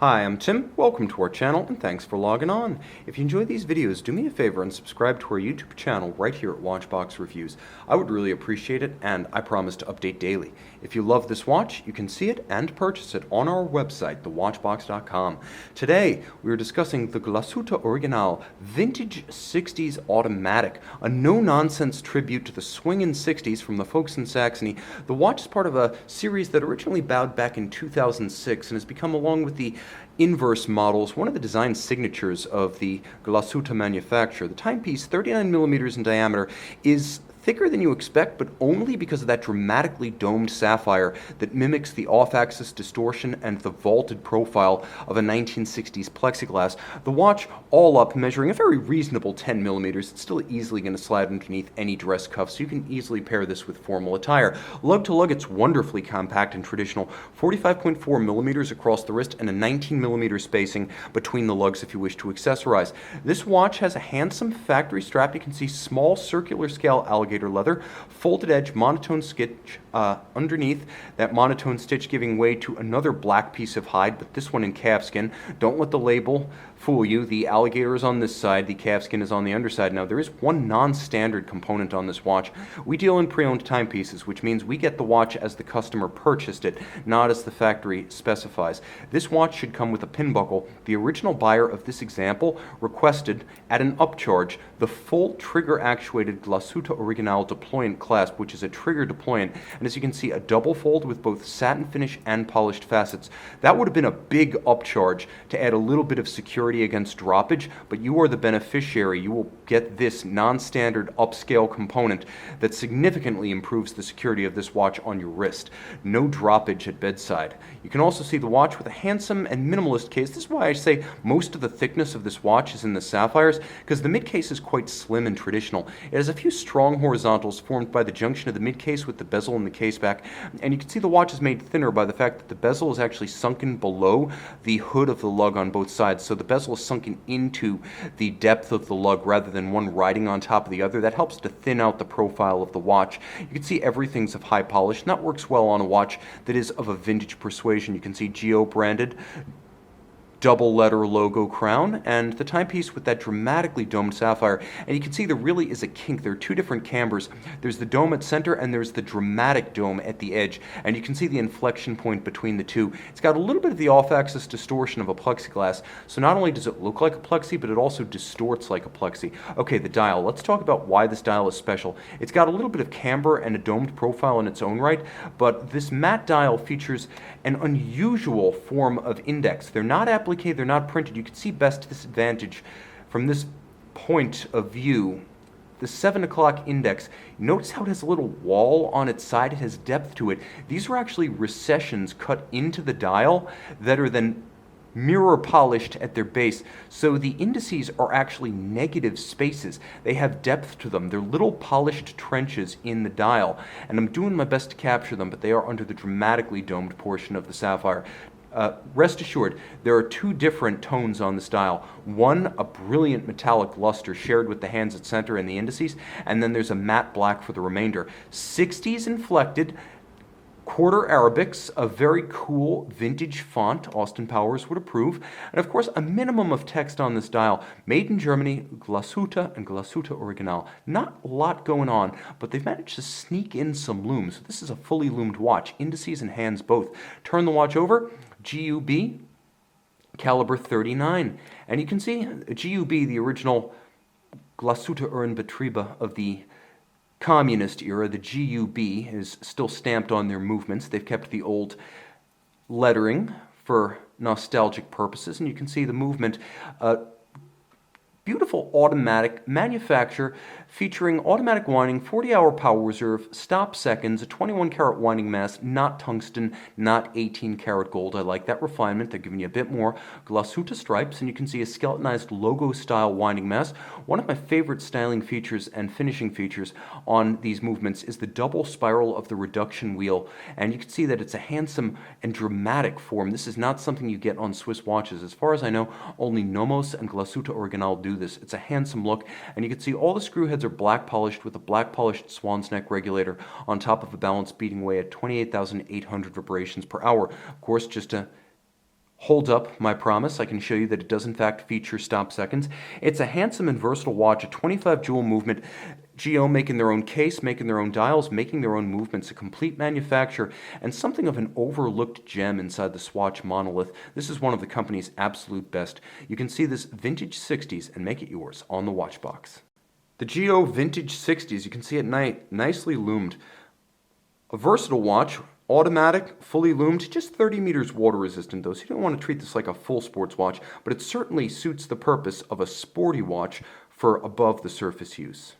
Hi, I'm Tim. Welcome to our channel and thanks for logging on. If you enjoy these videos, do me a favor and subscribe to our YouTube channel right here at Watchbox Reviews. I would really appreciate it, and I promise to update daily. If you love this watch, you can see it and purchase it on our website, thewatchbox.com. Today, we are discussing the Glashutte Original Vintage Sixties Automatic, a no-nonsense tribute to the swingin' 60s from the folks in Saxony. The watch is part of a series that originally bowed back in 2006 and has become, along with the inverse models, one of the design signatures of the Glashutte manufacturer. The timepiece, 39 millimeters in diameter, is thicker than you expect, but only because of that dramatically domed sapphire that mimics the off-axis distortion and the vaulted profile of a 1960s plexiglass. The watch, all up, measuring a very reasonable 10 millimeters, it's still easily going to slide underneath any dress cuff, so you can easily pair this with formal attire. Lug-to-lug, it's wonderfully compact and traditional, 45.4 millimeters across the wrist and a 19 millimeter spacing between the lugs if you wish to accessorize. This watch has a handsome factory strap. You can see small circular scale alligator leather, folded edge monotone stitch underneath, that monotone stitch giving way to another black piece of hide, but this one in calfskin. Don't let the label fool you. The alligator is on this side, the calfskin is on the underside. Now, there is one non-standard component on this watch. We deal in pre-owned timepieces, which means we get the watch as the customer purchased it, not as the factory specifies. This watch should come with a pin buckle. The original buyer of this example requested, at an upcharge, the full trigger-actuated Glashutte Original deployant clasp, which is a trigger deployant, and as you can see, a double fold with both satin finish and polished facets. That would have been a big upcharge to add a little bit of security against droppage, but you are the beneficiary. You will get this non-standard upscale component that significantly improves the security of this watch on your wrist. No droppage at bedside. You can also see the watch with a handsome and minimalist case. This is why I say most of the thickness of this watch is in the sapphires, because the mid-case is quite slim and traditional. It has a few strong horizontals formed by the junction of the mid-case with the bezel and the case back, and you can see the watch is made thinner by the fact that the bezel is actually sunken below the hood of the lug on both sides, so the bezel is sunken into the depth of the lug rather than one riding on top of the other. That helps to thin out the profile of the watch. You can see everything's of high polish, and that works well on a watch that is of a vintage persuasion. You can see Geo branded, double letter logo crown, and the timepiece with that dramatically domed sapphire. And you can see there really is a kink. There are two different cambers. There's the dome at center and there's the dramatic dome at the edge, and you can see the inflection point between the two. It's got a little bit of the off-axis distortion of a plexiglass, so not only does it look like a plexi, but it also distorts like a plexi. Okay, the dial. Let's talk about why this dial is special. It's got a little bit of camber and a domed profile in its own right, but this matte dial features an unusual form of index. They're not appliqué, they're not printed. You can see best disadvantage from this point of view. The 7 o'clock index, notice how it has a little wall on its side. It has depth to it. These are actually recessions cut into the dial that are then mirror polished at their base, so the indices are actually negative spaces. They have depth to them. They're little polished trenches in the dial, and I'm doing my best to capture them, but they are under the dramatically domed portion of the sapphire. Rest assured, there are two different tones on this dial. One, a brilliant metallic luster shared with the hands at center and the indices, and then there's a matte black for the remainder. 60s inflected, quarter Arabics, a very cool vintage font, Austin Powers would approve, and of course a minimum of text on this dial. Made in Germany, Glashutte and Glashutte Original. Not a lot going on, but they've managed to sneak in some looms. This is a fully loomed watch, indices and hands both. Turn the watch over, GUB, caliber 39, and you can see GUB, the original Glashutte Uhrenbetriebe of the communist era. The GUB is still stamped on their movements. They've kept the old lettering for nostalgic purposes, and you can see the movement. Beautiful automatic manufacture featuring automatic winding, 40-hour power reserve, stop seconds, a 21-karat winding mass, not tungsten, not 18-karat gold. I like that refinement. They're giving you a bit more. Glashutte stripes, and you can see a skeletonized logo-style winding mass. One of my favorite styling features and finishing features on these movements is the double spiral of the reduction wheel, and you can see that it's a handsome and dramatic form. This is not something you get on Swiss watches. As far as I know, only Nomos and Glashutte Original do this. It's a handsome look, and you can see all the screw heads are black polished with a black polished swan's neck regulator on top of a balance beating away at 28,800 vibrations per hour. Of course, just a hold up my promise. I can show you that it does in fact feature stop seconds. It's a handsome and versatile watch, a 25 jewel movement. GO making their own case, making their own dials, making their own movements, a complete manufacturer, and something of an overlooked gem inside the Swatch monolith. This is one of the company's absolute best. You can see this vintage 60s and make it yours on the watch box. The GO Vintage 60s, you can see at night, nicely loomed. A versatile watch, automatic, fully loomed, just 30 meters water resistant though, so you don't want to treat this like a full sports watch, but it certainly suits the purpose of a sporty watch for above the surface use.